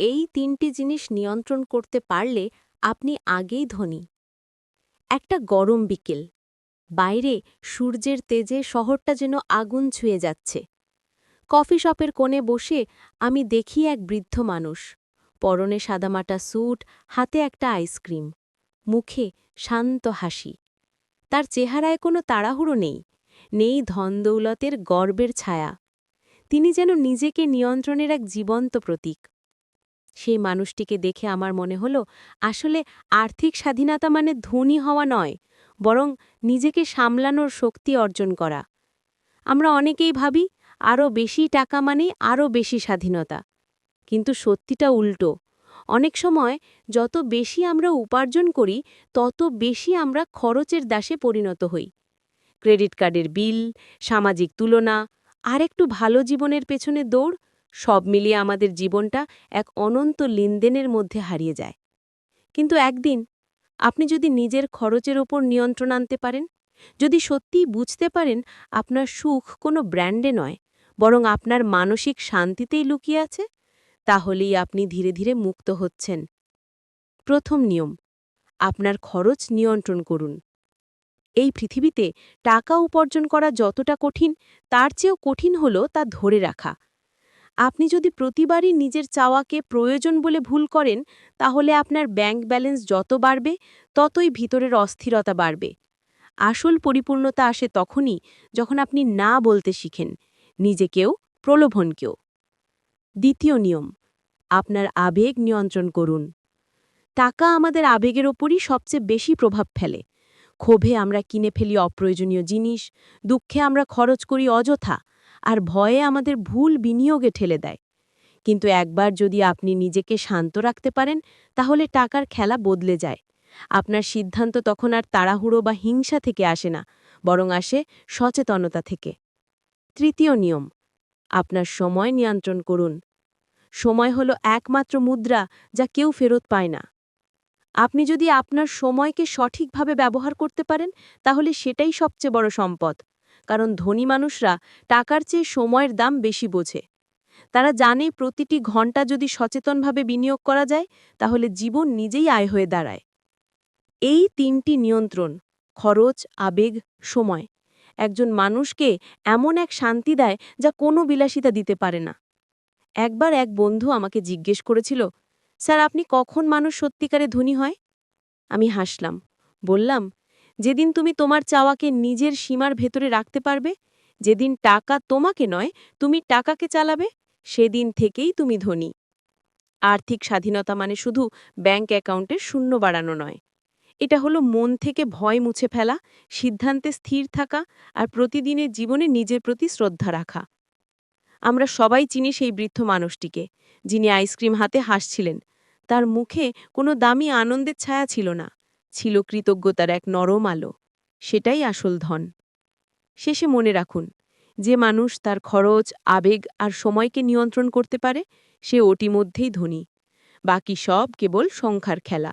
এই ৩টি জিনিস নিয়ন্ত্রণ করতে পারলে আপনি আগেই ধনী। একটা গরম বিকেল। বাইরে সূর্যের তেজে শহরটা যেন আগুন ছুঁয়ে যাচ্ছে। কফি শপের কোণে বসে আমি দেখি এক বৃদ্ধ মানুষ, পরনে সাদামাটা স্যুট, হাতে একটা আইসক্রিম, মুখে শান্ত হাসি। তার চেহারায় কোনো তাড়াহুড়ো নেই, নেই ধনদৌলতের গর্বের ছায়া। তিনি যেন নিজেকে নিয়ন্ত্রণের এক জীবন্ত প্রতীক। সেই মানুষটিকে দেখে আমার মনে হলো, আসলে আর্থিক স্বাধীনতা মানে ধনী হওয়া নয়, বরং নিজেকে সামলানোর শক্তি অর্জন করা। আমরা অনেকেই ভাবি আরও বেশি টাকা মানে আরও বেশি স্বাধীনতা, কিন্তু সত্যিটা উল্টো। অনেক সময় যত বেশি আমরা উপার্জন করি, তত বেশি আমরা খরচের দাসে পরিণত হই। ক্রেডিট কার্ডের বিল, সামাজিক তুলনা, আর একটু ভালো জীবনের পেছনে দৌড়, সব মিলিয়ে আমাদের জীবনটা এক অনন্ত লেনদেনের মধ্যে হারিয়ে যায়। কিন্তু একদিন আপনি যদি নিজের খরচের ওপর নিয়ন্ত্রণ আনতে পারেন, যদি সত্যিই বুঝতে পারেন আপনার সুখ কোনো ব্র্যান্ডে নয়, বরং আপনার মানসিক শান্তিতেই লুকিয়ে আছে, তাহলেই আপনি ধীরে ধীরে মুক্ত হচ্ছেন। প্রথম নিয়ম, আপনার খরচ নিয়ন্ত্রণ করুন। এই পৃথিবীতে টাকা উপার্জন করা যতটা কঠিন, তার চেয়েও কঠিন হল তা ধরে রাখা। আপনি যদি প্রতিবারই নিজের চাওয়াকে প্রয়োজন বলে ভুল করেন, তাহলে আপনার ব্যাংক ব্যালেন্স যত বাড়বে, ততই ভিতরের অস্থিরতা বাড়বে। আসল পরিপূর্ণতা আসে তখনই, যখন আপনি না বলতে শিখেন, নিজেকেও, প্রলোভনকেও। দ্বিতীয় নিয়ম, আপনার আবেগ নিয়ন্ত্রণ করুন। টাকা আমাদের আবেগের ওপরই সবচেয়ে বেশি প্রভাব ফেলে। ক্ষোভে আমরা কিনে ফেলি অপ্রয়োজনীয় জিনিস, দুঃখে আমরা খরচ করি অযথা, আর ভয়ে আমাদের ভুল বিনিয়োগে ঠেলে দেয়। কিন্তু একবার যদি আপনি নিজেকে শান্ত রাখতে পারেন, তাহলে টাকার খেলা বদলে যায়। আপনার সিদ্ধান্ত তখন আর তাড়াহুড়ো বা হিংসা থেকে আসে না, বরং আসে সচেতনতা থেকে। তৃতীয় নিয়ম, আপনার সময় নিয়ন্ত্রণ করুন। সময় হলো একমাত্র মুদ্রা যা কেউ ফেরত পায় না। আপনি যদি আপনার সময়কে সঠিকভাবে ব্যবহার করতে পারেন, তাহলে সেটাই সবচেয়ে বড় সম্পদ। কারণ ধনী মানুষরা টাকার চেয়ে সময়ের দাম বেশি বোঝে। তারা জানে প্রতিটি ঘন্টা যদি সচেতনভাবে বিনিয়োগ করা যায়, তাহলে জীবন নিজেই আয় হয়ে দাঁড়ায়। এই ৩টি নিয়ন্ত্রণ, খরচ, আবেগ, সময়, একজন মানুষকে এমন এক শান্তি দেয় যা কোনো বিলাসিতা দিতে পারে না। একবার এক বন্ধু আমাকে জিজ্ঞেস করেছিল, স্যার, আপনি কখন মানুষ সত্যিকারে ধনী হয়? আমি হাসলাম, বললাম, যেদিন তুমি তোমার চাওয়াকে নিজের সীমার ভেতরে রাখতে পারবে, যেদিন টাকা তোমাকে নয়, তুমি টাকাকে চালাবে, সেদিন থেকেই তুমি ধনী। আর্থিক স্বাধীনতা মানে শুধু ব্যাংক অ্যাকাউন্টে শূন্য বাড়ানো নয়। এটা হলো মন থেকে ভয় মুছে ফেলা, সিদ্ধান্তে স্থির থাকা, আর প্রতিদিনের জীবনে নিজের প্রতি শ্রদ্ধা রাখা। আমরা সবাই চিনি সেই বৃদ্ধ মানুষটিকে, যিনি আইসক্রিম হাতে হাসছিলেন। তার মুখে কোনো দামি আনন্দের ছায়া ছিল না, ছিল কৃতজ্ঞতার এক নরম আলো। সেটাই আসল ধন। শেষে মনে রাখুন, যে মানুষ তার খরচ, আবেগ আর সময়কে নিয়ন্ত্রণ করতে পারে, সে ওটি মধ্যেই ধনী। বাকি সব কেবল সংখ্যার খেলা।